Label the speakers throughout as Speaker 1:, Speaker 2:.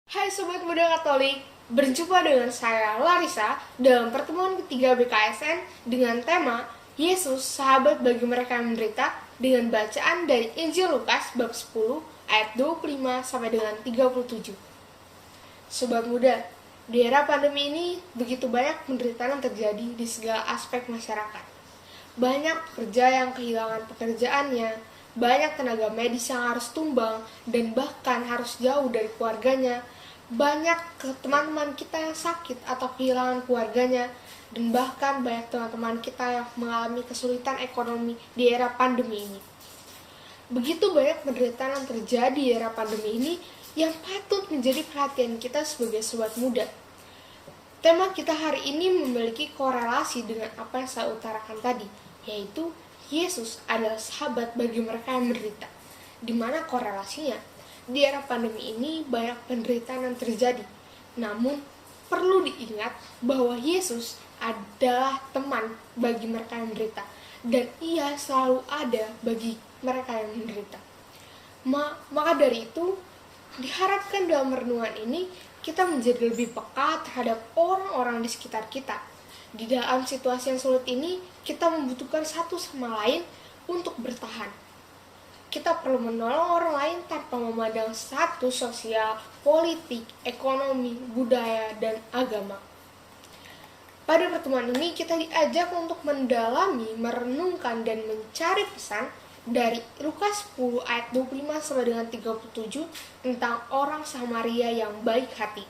Speaker 1: Hai Sobat Muda Katolik, berjumpa dengan saya Larissa dalam pertemuan ketiga BKSN dengan tema Yesus, sahabat bagi mereka yang menderita dengan bacaan dari Injil Lukas bab 10 ayat 25 sampai dengan 37. Sobat Muda, di era pandemi ini begitu banyak penderitaan yang terjadi di segala aspek masyarakat. Banyak pekerja yang kehilangan pekerjaannya, banyak tenaga medis yang harus tumbang dan bahkan harus jauh dari keluarganya. Banyak teman-teman kita yang sakit atau kehilangan keluarganya, dan bahkan banyak teman-teman kita yang mengalami kesulitan ekonomi di era pandemi ini. Begitu banyak penderitaan yang terjadi di era pandemi ini yang patut menjadi perhatian kita sebagai sobat muda. Tema kita hari ini memiliki korelasi dengan apa yang saya utarakan tadi, yaitu Yesus adalah sahabat bagi mereka yang menderita. Di mana korelasinya? Di era pandemi ini banyak penderitaan yang terjadi. Namun, perlu diingat bahwa Yesus adalah teman bagi mereka yang menderita. Dan ia selalu ada bagi mereka yang menderita. Maka dari itu, diharapkan dalam renungan ini, kita menjadi lebih peka terhadap orang-orang di sekitar kita. Di dalam situasi yang sulit ini, kita membutuhkan satu sama lain untuk bertahan. Kita perlu menolong orang lain tanpa memandang status sosial, politik, ekonomi, budaya, dan agama. Pada pertemuan ini kita diajak untuk mendalami, merenungkan, dan mencari pesan dari Lukas 10 ayat 25 sampai dengan 37 tentang orang Samaria yang baik hati.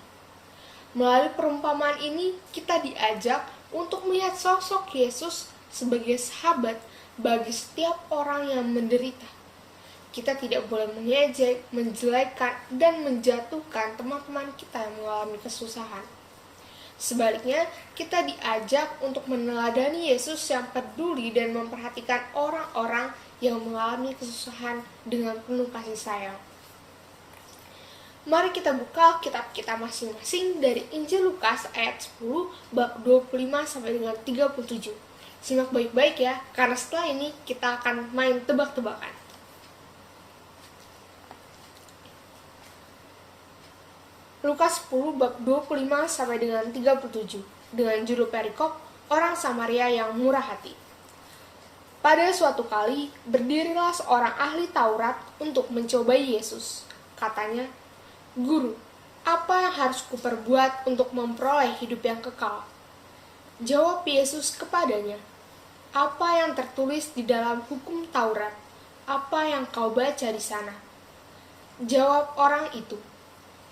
Speaker 1: Melalui perumpamaan ini kita diajak untuk melihat sosok Yesus sebagai sahabat bagi setiap orang yang menderita. Kita tidak boleh mengejek, menjelekkan, dan menjatuhkan teman-teman kita yang mengalami kesusahan. Sebaliknya, kita diajak untuk meneladani Yesus yang peduli dan memperhatikan orang-orang yang mengalami kesusahan dengan penuh kasih sayang. Mari kita buka kitab kita masing-masing dari Injil Lukas ayat 10 bab 25 sampai dengan 37. Simak baik-baik ya, karena setelah ini kita akan main tebak-tebakan. Lukas 10 bab 25 sampai dengan 37 dengan judul perikop orang Samaria yang murah hati. Pada suatu kali berdirilah seorang ahli Taurat untuk mencobai Yesus. Katanya, "Guru, apa yang harus kuperbuat untuk memperoleh hidup yang kekal?" Jawab Yesus kepadanya, "Apa yang tertulis di dalam hukum Taurat? Apa yang kau baca di sana?" Jawab orang itu,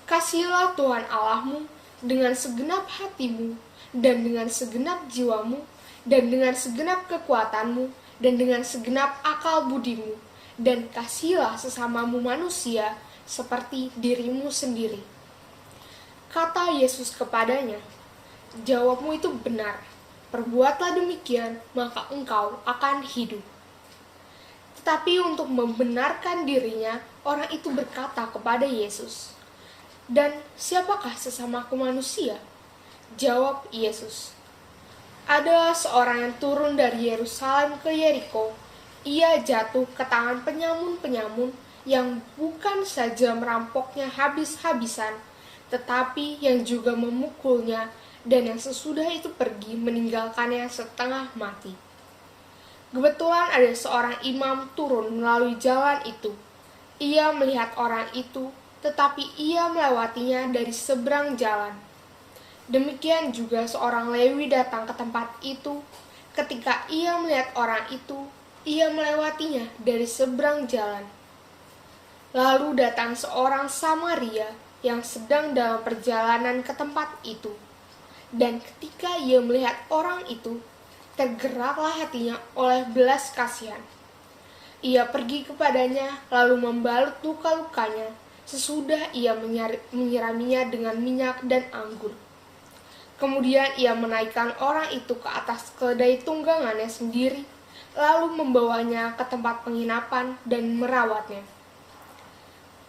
Speaker 1: "Kasihilah Tuhan Allahmu dengan segenap hatimu, dan dengan segenap jiwamu, dan dengan segenap kekuatanmu, dan dengan segenap akal budimu, dan kasihilah sesamamu manusia seperti dirimu sendiri." Kata Yesus kepadanya, "Jawabmu itu benar, perbuatlah demikian, maka engkau akan hidup." Tetapi untuk membenarkan dirinya, orang itu berkata kepada Yesus, "Dan siapakah sesamaku manusia?" Jawab Yesus, "Ada seorang yang turun dari Yerusalem ke Yeriko. Ia jatuh ke tangan penyamun-penyamun yang bukan saja merampoknya habis-habisan, tetapi yang juga memukulnya, dan yang sesudah itu pergi meninggalkannya setengah mati. Kebetulan ada seorang imam turun melalui jalan itu. Ia melihat orang itu, tetapi ia melewatinya dari seberang jalan. Demikian juga seorang Lewi datang ke tempat itu. Ketika ia melihat orang itu, ia melewatinya dari seberang jalan. Lalu datang seorang Samaria yang sedang dalam perjalanan ke tempat itu. Dan ketika ia melihat orang itu, tergeraklah hatinya oleh belas kasihan. Ia pergi kepadanya, lalu membalut luka-lukanya, sesudah ia menyiraminya dengan minyak dan anggur. Kemudian ia menaikkan orang itu ke atas keledai tunggangannya sendiri, lalu membawanya ke tempat penginapan dan merawatnya.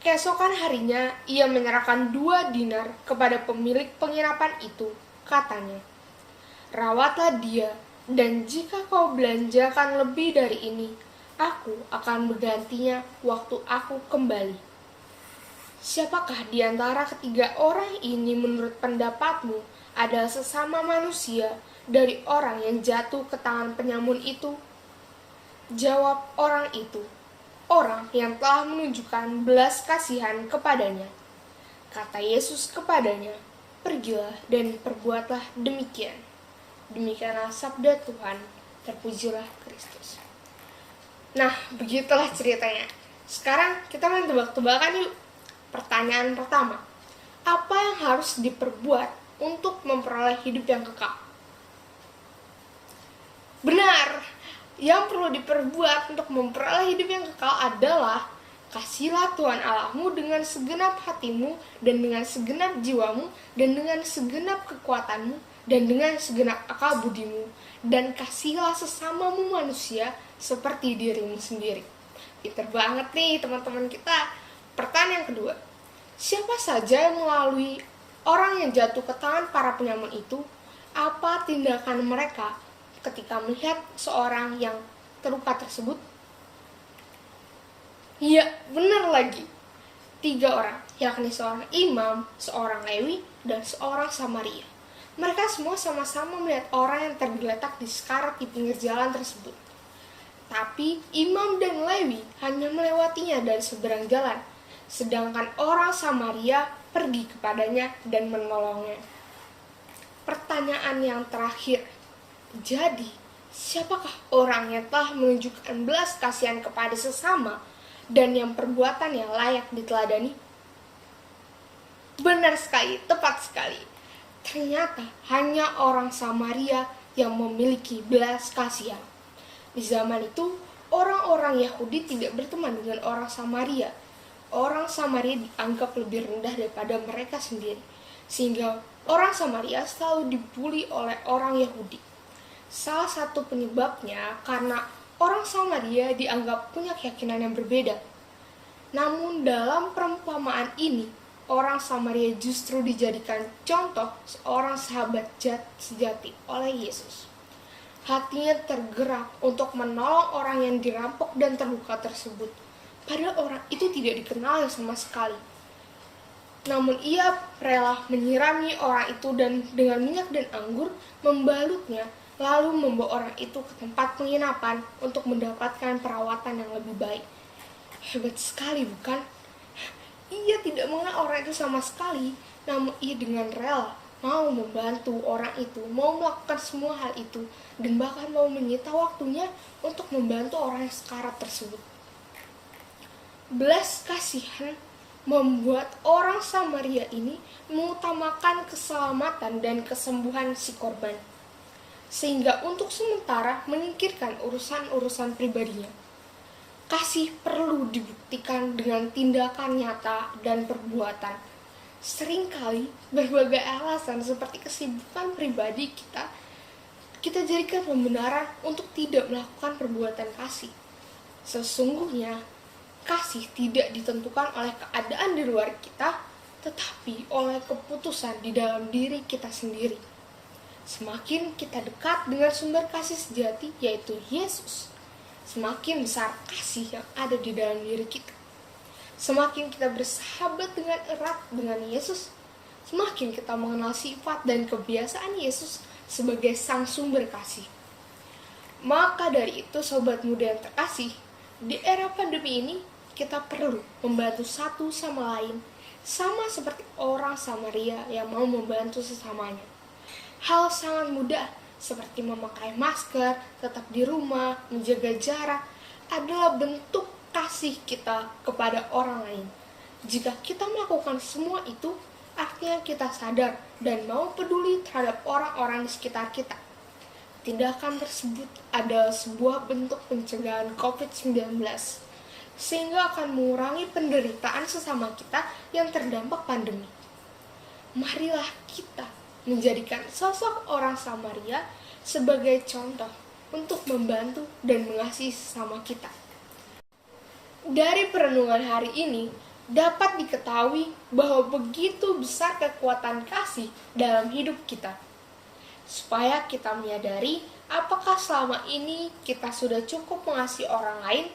Speaker 1: Keesokan harinya ia menyerahkan 2 dinar kepada pemilik penginapan itu. Katanya, "Rawatlah dia, dan jika kau belanjakan lebih dari ini, aku akan menggantinya waktu aku kembali." Siapakah di antara ketiga orang ini menurut pendapatmu adalah sesama manusia dari orang yang jatuh ke tangan penyamun itu? Jawab orang itu, orang yang telah menunjukkan belas kasihan kepadanya. Kata Yesus kepadanya, pergilah dan perbuatlah demikian. Demikianlah sabda Tuhan, terpujilah Kristus. Nah, begitulah ceritanya. Sekarang kita main tebak-tebakan yuk. Pertanyaan pertama, apa yang harus diperbuat untuk memperoleh hidup yang kekal? Benar, yang perlu diperbuat untuk memperoleh hidup yang kekal adalah kasihlah Tuhan Allahmu dengan segenap hatimu dan dengan segenap jiwamu dan dengan segenap kekuatanmu dan dengan segenap akal budimu, dan kasihlah sesamamu manusia seperti dirimu sendiri. Pinter banget nih teman-teman kita. Pertanyaan kedua, siapa saja yang melalui orang yang jatuh ke tangan para penyamun itu? Apa tindakan mereka ketika melihat seorang yang terluka tersebut? Iya, benar lagi. 3 orang, yakni seorang imam, seorang Lewi, dan seorang Samaria. Mereka semua sama-sama melihat orang yang tergeletak di sekarat di pinggir jalan tersebut. Tapi imam dan Lewi hanya melewatinya dari seberang jalan, sedangkan orang Samaria pergi kepadanya dan menolongnya. Pertanyaan yang terakhir, jadi siapakah orang yang telah menunjukkan belas kasihan kepada sesama dan yang perbuatannya layak diteladani? Benar sekali, tepat sekali. Ternyata hanya orang Samaria yang memiliki belas kasihan. Di zaman itu, orang-orang Yahudi tidak berteman dengan orang Samaria. Orang Samaria dianggap lebih rendah daripada mereka sendiri, sehingga orang Samaria selalu dibully oleh orang Yahudi. Salah satu penyebabnya karena orang Samaria dianggap punya keyakinan yang berbeda. Namun dalam perumpamaan ini, orang Samaria justru dijadikan contoh seorang sahabat sejati oleh Yesus. Hatinya tergerak untuk menolong orang yang dirampok dan terluka tersebut, padahal orang itu tidak dikenal sama sekali. Namun ia rela menyirami orang itu dan dengan minyak dan anggur, membalutnya, lalu membawa orang itu ke tempat penginapan untuk mendapatkan perawatan yang lebih baik. Hebat sekali, bukan? Ia tidak mengenal orang itu sama sekali, namun ia dengan rela mau membantu orang itu, mau melakukan semua hal itu, dan bahkan mau menyita waktunya untuk membantu orang yang sekarat tersebut. Belas kasihan membuat orang Samaria ini mengutamakan keselamatan dan kesembuhan si korban, sehingga untuk sementara menyingkirkan urusan-urusan pribadinya. Kasih perlu dibuktikan dengan tindakan nyata dan perbuatan. Seringkali berbagai alasan seperti kesibukan pribadi kita jadikan pembenaran untuk tidak melakukan perbuatan kasih. Sesungguhnya, kasih tidak ditentukan oleh keadaan di luar kita, tetapi oleh keputusan di dalam diri kita sendiri. Semakin kita dekat dengan sumber kasih sejati, yaitu Yesus, semakin besar kasih yang ada di dalam diri kita. Semakin kita bersahabat dengan erat dengan Yesus, semakin kita mengenal sifat dan kebiasaan Yesus sebagai sang sumber kasih. Maka dari itu, sobat muda yang terkasih, di era pandemi ini kita perlu membantu satu sama lain, sama seperti orang Samaria yang mau membantu sesamanya. Hal sangat mudah seperti memakai masker, tetap di rumah, menjaga jarak, adalah bentuk kasih kita kepada orang lain. Jika kita melakukan semua itu, artinya kita sadar dan mau peduli terhadap orang-orang di sekitar kita. Tindakan tersebut adalah sebuah bentuk pencegahan COVID-19, sehingga akan mengurangi penderitaan sesama kita yang terdampak pandemi. Marilah kita menjadikan sosok orang Samaria sebagai contoh untuk membantu dan mengasihi sesama kita. Dari perenungan hari ini, dapat diketahui bahwa begitu besar kekuatan kasih dalam hidup kita. Supaya kita menyadari apakah selama ini kita sudah cukup mengasihi orang lain,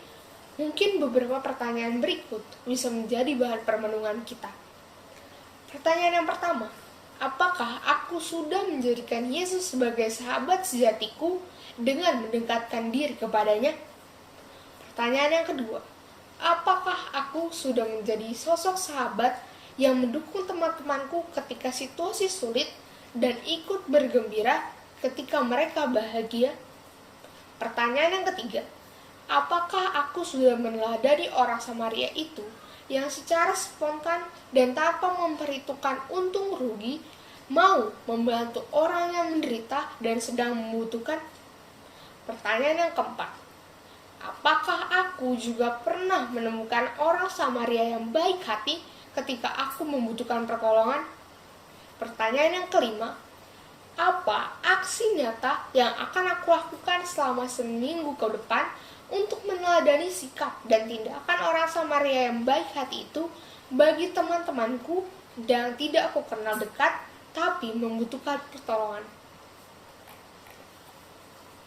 Speaker 1: Mungkin beberapa pertanyaan berikut bisa menjadi bahan permenungan kita. Pertanyaan yang pertama, apakah aku sudah menjadikan Yesus sebagai sahabat sejatiku dengan mendekatkan diri kepadanya? Pertanyaan yang kedua, apakah aku sudah menjadi sosok sahabat yang mendukung teman-temanku ketika situasi sulit dan ikut bergembira ketika mereka bahagia? Pertanyaan yang ketiga, apakah aku sudah meneladani orang Samaria itu yang secara spontan dan tanpa memperhitungkan untung rugi mau membantu orang yang menderita dan sedang membutuhkan? Pertanyaan yang keempat, apakah aku juga pernah menemukan orang Samaria yang baik hati ketika aku membutuhkan pertolongan? Pertanyaan yang kelima, apa aksi nyata yang akan aku lakukan selama seminggu ke depan untuk meneladani sikap dan tindakan orang Samaria yang baik hati itu bagi teman-temanku yang tidak aku kenal dekat tapi membutuhkan pertolongan?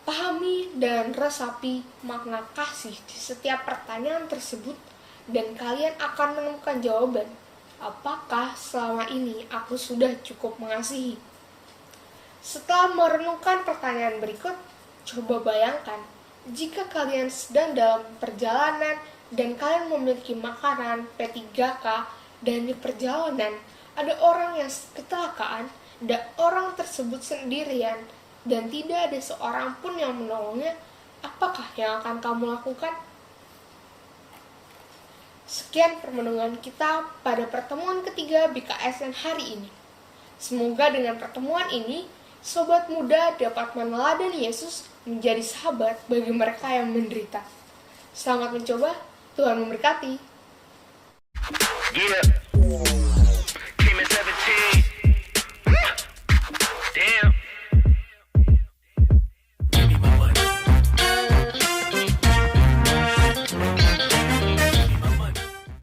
Speaker 1: Pahami dan resapi makna kasih di setiap pertanyaan tersebut dan kalian akan menemukan jawaban. Apakah selama ini aku sudah cukup mengasihi? Setelah merenungkan pertanyaan berikut, coba bayangkan jika kalian sedang dalam perjalanan dan kalian memiliki makanan P3K dan di perjalanan ada orang yang kecelakaan dan orang tersebut sendirian dan tidak ada seorang pun yang menolongnya, apakah yang akan kamu lakukan? Sekian permenungan kita pada pertemuan ketiga BKSN hari ini. Semoga dengan pertemuan ini, sobat muda dapat meneladani Yesus menjadi sahabat bagi mereka yang menderita. Selamat mencoba, Tuhan memberkati.
Speaker 2: Yeah.